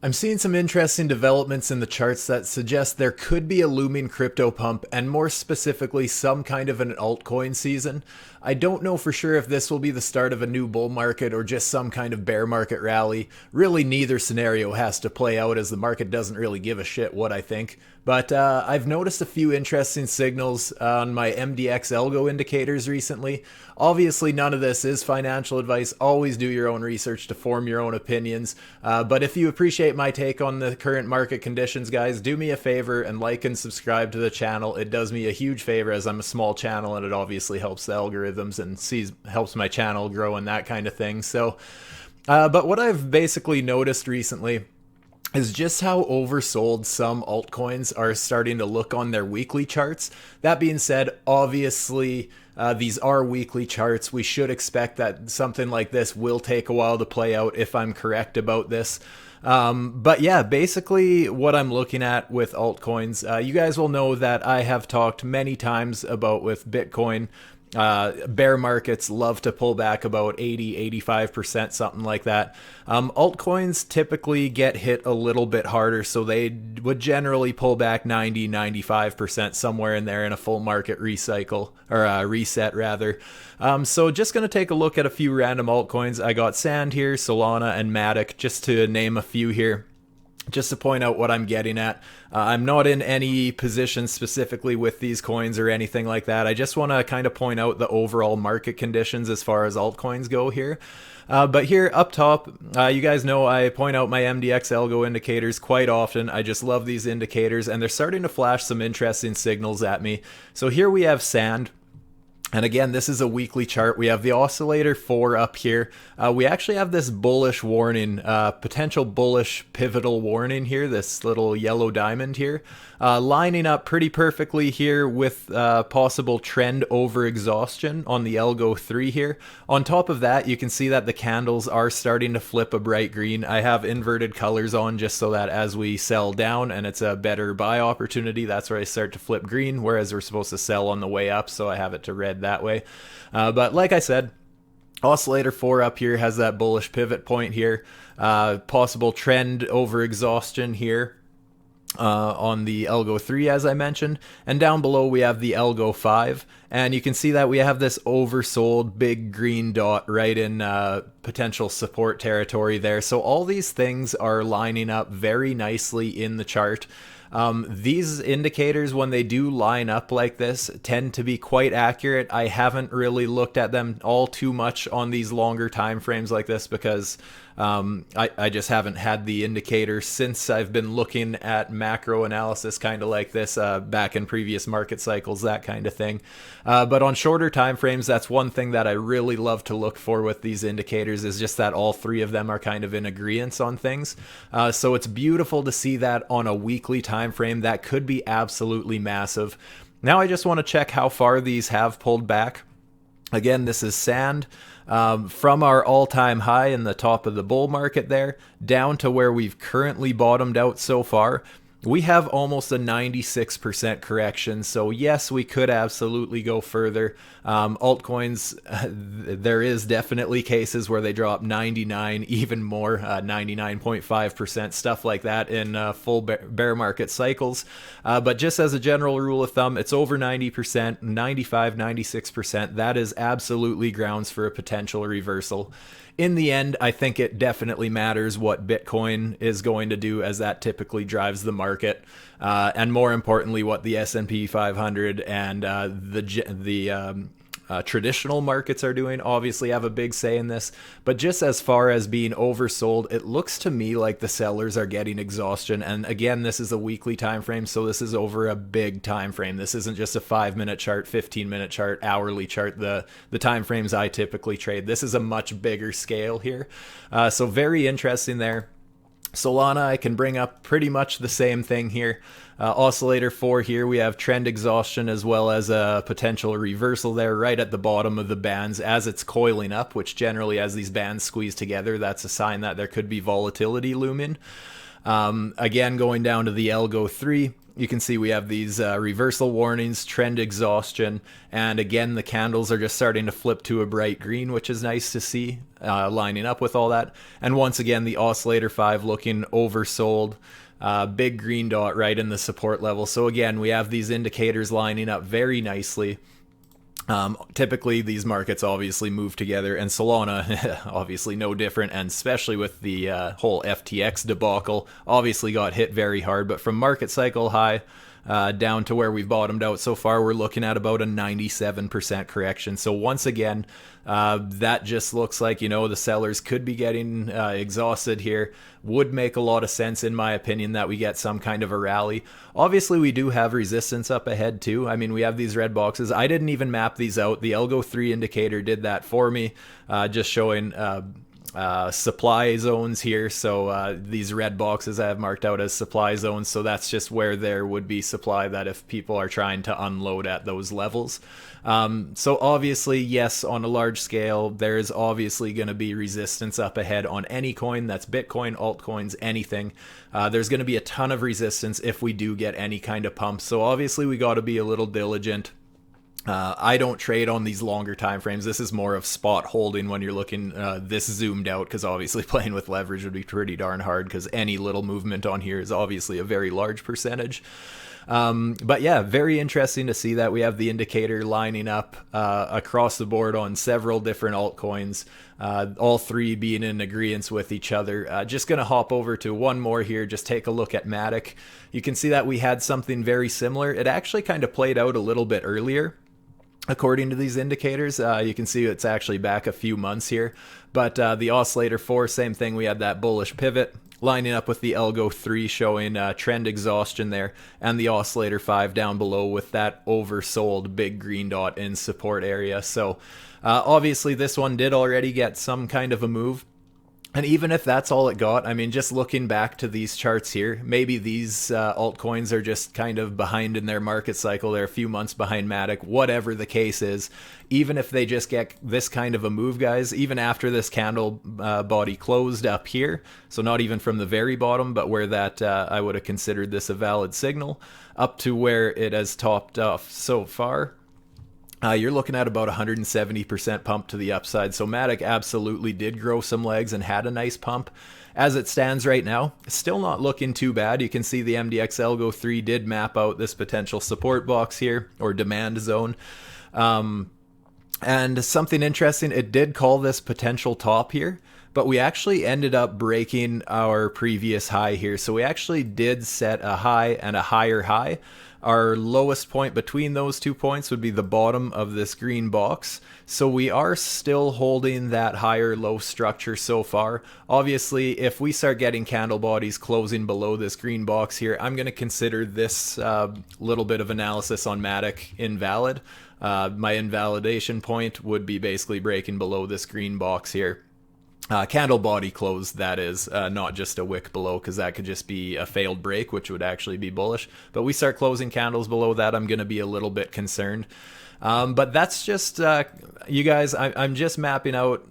I'm seeing some interesting developments in the charts that suggest there could be a looming crypto pump and more specifically some kind of an altcoin season. I don't know for sure if this will be the start of a new bull market or just some kind of bear market rally. Really, neither scenario has to play out as the market doesn't really give a shit what I think. But I've noticed a few interesting signals on my MDX algo indicators recently. Obviously, none of this is financial advice. Always do your own research to form your own opinions. But if you appreciate my take on the current market conditions, guys, do me a favor and like and subscribe to the channel. It does me a huge favor as I'm a small channel and it obviously helps the algorithms and helps my channel grow and that kind of thing. But what I've basically noticed recently is just how oversold some altcoins are starting to look on their weekly charts. That being said, obviously, these are weekly charts. We should expect that something like this will take a while to play out if I'm correct about this. But yeah, basically what I'm looking at with altcoins, you guys will know that I have talked many times about with Bitcoin. Bear markets love to pull back about 80-85%, something like that. Altcoins typically get hit a little bit harder, so they would generally pull back 90-95%, somewhere in there in a full market recycle, or reset rather. So just going to take a look at a few random altcoins. I got Sand here, Solana, and Matic, just to name a few here. Just to point out what I'm getting at. I'm not in any position specifically with these coins or anything like that. I just want to kind of point out the overall market conditions as far as altcoins go here. But here up top, you guys know I point out my MDX algo indicators quite often. I just love these indicators and they're starting to flash some interesting signals at me. So here we have Sand. And again, this is a weekly chart. We have the oscillator 4 up here. We actually have this bullish warning, potential bullish pivotal warning here, this little yellow diamond here, lining up pretty perfectly here with possible trend over exhaustion on the Algo 3 here. On top of that, you can see that the candles are starting to flip a bright green. I have inverted colors on just so that as we sell down and it's a better buy opportunity, that's where I start to flip green, whereas we're supposed to sell on the way up, so I have it to red that way. But like I said, oscillator 4 up here has that bullish pivot point here, possible trend over exhaustion here on the Algo 3 as I mentioned, and down below we have the Algo 5, and you can see that we have this oversold big green dot right in potential support territory there. So all these things are lining up very nicely in the chart. These indicators, when they do line up like this, tend to be quite accurate. I haven't really looked at them all too much on these longer time frames like this because I just haven't had the indicator since I've been looking at macro analysis kind of like this back in previous market cycles, that kind of thing. But on shorter time frames, that's one thing that I really love to look for with these indicators, is just that all three of them are kind of in agreement on things. So it's beautiful to see that on a weekly time frame. That could be absolutely massive. Now I just want to check how far these have pulled back. Again, this is Sand. From our all-time high in the top of the bull market there, down to where we've currently bottomed out so far, we have almost a 96% correction. So yes, we could absolutely go further. Altcoins, there is definitely cases where they drop 99, even more, 99.5%, stuff like that in full bear market cycles. But just as a general rule of thumb, it's over 90%, 95, 96%. That is absolutely grounds for a potential reversal. In the end, I think it definitely matters what Bitcoin is going to do, as that typically drives the market, and more importantly, what the S&P 500 and the traditional markets are doing. Obviously have a big say in this, but just as far as being oversold, it looks to me like the sellers are getting exhaustion. And again, this is a weekly time frame, so this is over a big time frame. This isn't just a 5-minute chart, 15-minute chart, hourly chart, the time frames I typically trade. This is a much bigger scale here, so very interesting there. Solana, I can bring up pretty much the same thing here. Oscillator 4 here, we have trend exhaustion as well as a potential reversal there right at the bottom of the bands as it's coiling up, which generally as these bands squeeze together, that's a sign that there could be volatility looming. Again, going down to the Algo 3, you can see we have these reversal warnings, trend exhaustion, and again, the candles are just starting to flip to a bright green, which is nice to see, lining up with all that. And once again, the oscillator 5 looking oversold. Big green dot right in the support level. So again, we have these indicators lining up very nicely. Typically, these markets obviously move together, and Solana, obviously no different, and especially with the whole FTX debacle, obviously got hit very hard. But from market cycle high down to where we've bottomed out so far, we're looking at about a 97% correction. So once again, that just looks like, the sellers could be getting exhausted here. Would make a lot of sense, in my opinion, that we get some kind of a rally. Obviously, we do have resistance up ahead too. I mean, we have these red boxes. I didn't even map these out. The Algo 3 indicator did that for me, just showing supply zones here. So these red boxes I have marked out as supply zones. So that's just where there would be supply that if people are trying to unload at those levels. So obviously, yes, on a large scale, there's obviously going to be resistance up ahead on any coin. That's Bitcoin, altcoins, anything. There's going to be a ton of resistance if we do get any kind of pump. So obviously, we got to be a little diligent. I don't trade on these longer time frames. This is more of spot holding when you're looking this zoomed out, because obviously playing with leverage would be pretty darn hard, because any little movement on here is obviously a very large percentage. But yeah, very interesting to see that we have the indicator lining up across the board on several different altcoins, all three being in agreement with each other. Just going to hop over to one more here, just take a look at Matic. You can see that we had something very similar. It actually kind of played out a little bit earlier. According to these indicators, you can see it's actually back a few months here. But the oscillator 4, same thing. We had that bullish pivot lining up with the Algo 3 showing trend exhaustion there, and the oscillator 5 down below with that oversold big green dot in support area. So obviously this one did already get some kind of a move. And even if that's all it got, I mean, just looking back to these charts here, maybe these altcoins are just kind of behind in their market cycle. They're a few months behind Matic, whatever the case is. Even if they just get this kind of a move, guys, even after this candle body closed up here, so not even from the very bottom, but where that I would have considered this a valid signal, up to where it has topped off so far, you're looking at about 170% pump to the upside. So Matic absolutely did grow some legs and had a nice pump. As it stands right now, still not looking too bad. You can see the MDX Algo 3 did map out this potential support box here, or demand zone. And something interesting, it did call this potential top here, but we actually ended up breaking our previous high here. So we actually did set a high and a higher high. Our lowest point between those 2 points would be the bottom of this green box. So we are still holding that higher low structure so far. Obviously, if we start getting candle bodies closing below this green box here, I'm going to consider this little bit of analysis on Matic invalid. My invalidation point would be basically breaking below this green box here. Candle body closed, that is, not just a wick below, because that could just be a failed break, which would actually be bullish. But we start closing candles below that, I'm going to be a little bit concerned. But that's just, you guys, I'm just mapping out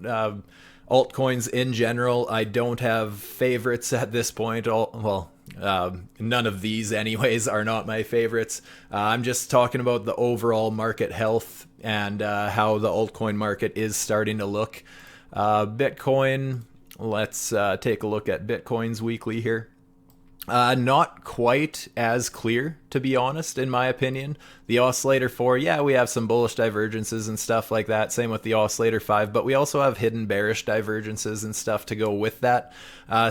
altcoins in general. I don't have favorites at this point. None of these anyways are not my favorites. I'm just talking about the overall market health and how the altcoin market is starting to look. Bitcoin, let's take a look at Bitcoin's weekly here. Not quite as clear, to be honest, in my opinion. The oscillator 4, yeah, we have some bullish divergences and stuff like that. Same with the oscillator 5, but we also have hidden bearish divergences and stuff to go with that.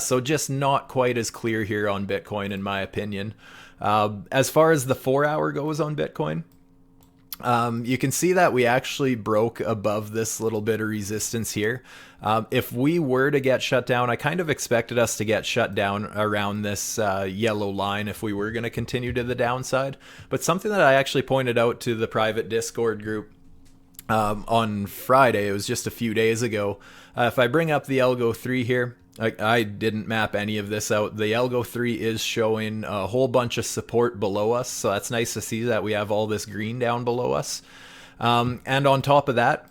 So just not quite as clear here on Bitcoin, in my opinion. As far as the 4-hour goes on Bitcoin, you can see that we actually broke above this little bit of resistance here. If we were to get shut down, I kind of expected us to get shut down around this yellow line if we were going to continue to the downside. But something that I actually pointed out to the private Discord group on Friday, it was just a few days ago. If I bring up the Algo 3 here, I didn't map any of this out. The Algo 3 is showing a whole bunch of support below us, so that's nice to see that we have all this green down below us. And on top of that,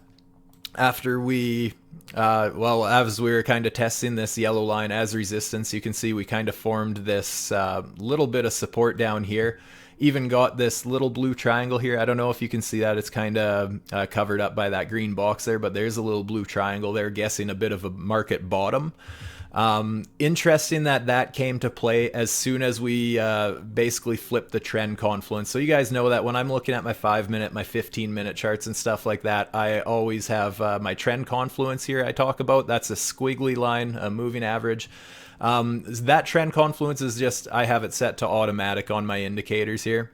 after we Well, as we were kind of testing this yellow line as resistance, you can see we kind of formed this little bit of support down here. Even got this little blue triangle here. I don't know if you can see that. It's kind of covered up by that green box there, but there's a little blue triangle there, guessing a bit of a market bottom. Interesting that that came to play as soon as we basically flipped the trend confluence. So you guys know that when I'm looking at my 5-minute, my 15-minute charts and stuff like that, I always have my trend confluence here I talk about. That's a squiggly line, a moving average. That trend confluence is just, I have it set to automatic on my indicators here.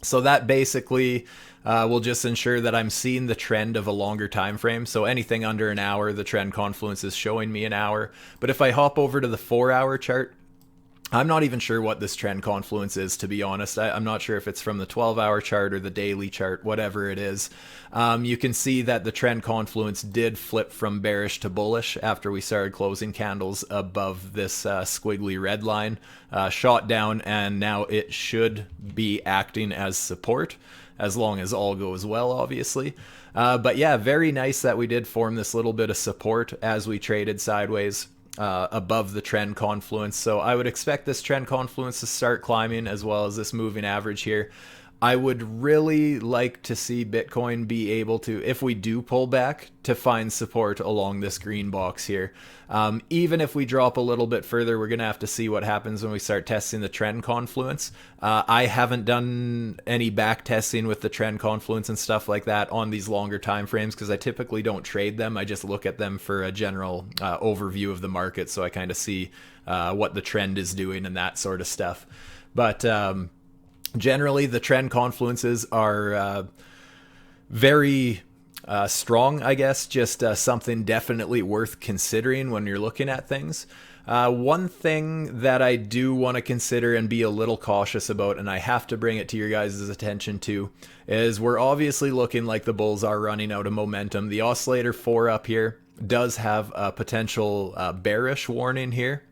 So that basically will just ensure that I'm seeing the trend of a longer time frame. So anything under an hour, the trend confluence is showing me an hour. But if I hop over to the 4-hour chart, I'm not even sure what this trend confluence is, to be honest. I'm not sure if it's from the 12-hour chart or the daily chart, whatever it is. You can see that the trend confluence did flip from bearish to bullish after we started closing candles above this squiggly red line, shot down, and now it should be acting as support, as long as all goes well, obviously. But yeah, very nice that we did form this little bit of support as we traded sideways above the trend confluence. So I would expect this trend confluence to start climbing, as well as this moving average here. I would really like to see Bitcoin be able to, if we do pull back, to find support along this green box here. Even if we drop a little bit further, we're going to have to see what happens when we start testing the trend confluence. I haven't done any back testing with the trend confluence and stuff like that on these longer time frames, because I typically don't trade them. I just look at them for a general overview of the market, so I kind of see what the trend is doing and that sort of stuff. But generally, the trend confluences are very strong, I guess, just something definitely worth considering when you're looking at things. One thing that I do want to consider and be a little cautious about, and I have to bring it to your guys' attention too, is we're obviously looking like the bulls are running out of momentum. The oscillator 4 up here does have a potential bearish warning here.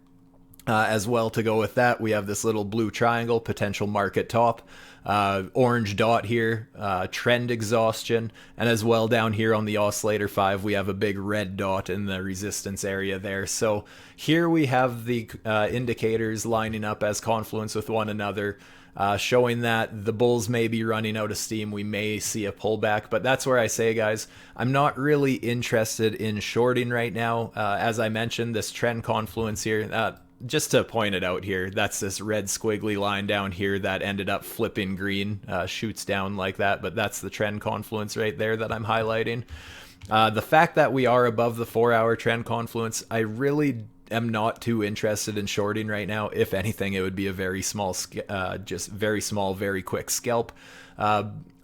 As well, to go with that, we have this little blue triangle, potential market top, orange dot here, trend exhaustion, and as well down here on the oscillator 5, we have a big red dot in the resistance area there. So here we have the indicators lining up as confluence with one another, showing that the bulls may be running out of steam. We may see a pullback, but that's where I say, guys, I'm not really interested in shorting right now. As I mentioned, this trend confluence here, just to point it out here, that's this red squiggly line down here that ended up flipping green, shoots down like that, but that's the trend confluence right there that I'm highlighting. The fact that we are above the 4-hour trend confluence, I really am not too interested in shorting right now. If anything, it would be a very small, just very small, very quick scalp.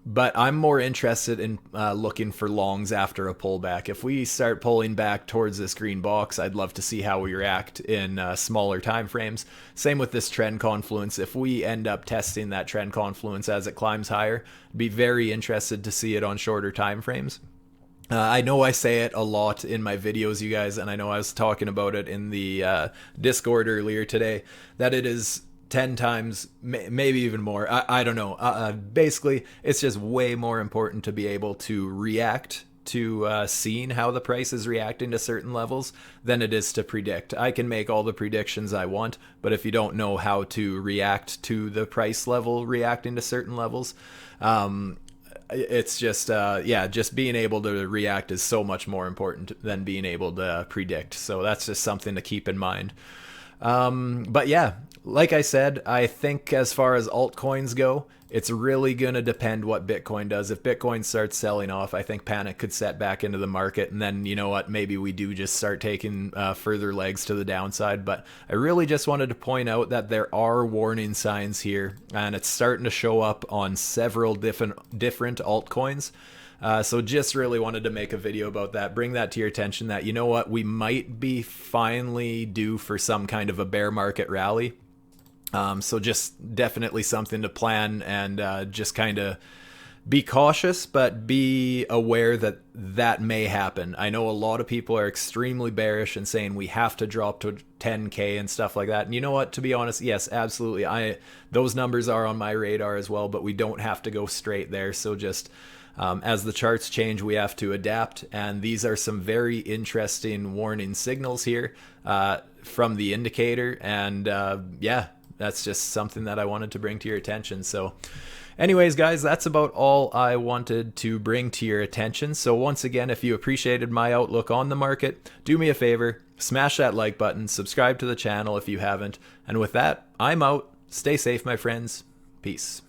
But I'm more interested in looking for longs after a pullback. If we start pulling back towards this green box, I'd love to see how we react in smaller time frames. Same with this trend confluence. If we end up testing that trend confluence as it climbs higher, I'd be very interested to see it on shorter time frames. I know I say it a lot in my videos, you guys, and I know I was talking about it in the Discord earlier today, that it is 10 times, maybe even more. I don't know. Basically, it's just way more important to be able to react to seeing how the price is reacting to certain levels than it is to predict. I can make all the predictions I want, but if you don't know how to react to the price level reacting to certain levels, it's just, just being able to react is so much more important than being able to predict. So that's just something to keep in mind. But yeah, like I said, I think as far as altcoins go, it's really going to depend what Bitcoin does. If Bitcoin starts selling off, I think panic could set back into the market. And then, you know what, maybe we do just start taking further legs to the downside. But I really just wanted to point out that there are warning signs here, and it's starting to show up on several different altcoins. So just really wanted to make a video about that, bring that to your attention that, you know what, we might be finally due for some kind of a bear market rally. So just definitely something to plan and just kind of be cautious, but be aware that that may happen. I know a lot of people are extremely bearish and saying we have to drop to 10K and stuff like that. And you know what, to be honest, yes, absolutely. Those numbers are on my radar as well, but we don't have to go straight there. So just As the charts change, we have to adapt, and these are some very interesting warning signals here from the indicator, and yeah, that's just something that I wanted to bring to your attention. So anyways, guys, that's about all I wanted to bring to your attention. So once again, if you appreciated my outlook on the market, do me a favor, smash that like button, subscribe to the channel if you haven't, and with that, I'm out. Stay safe, my friends. Peace.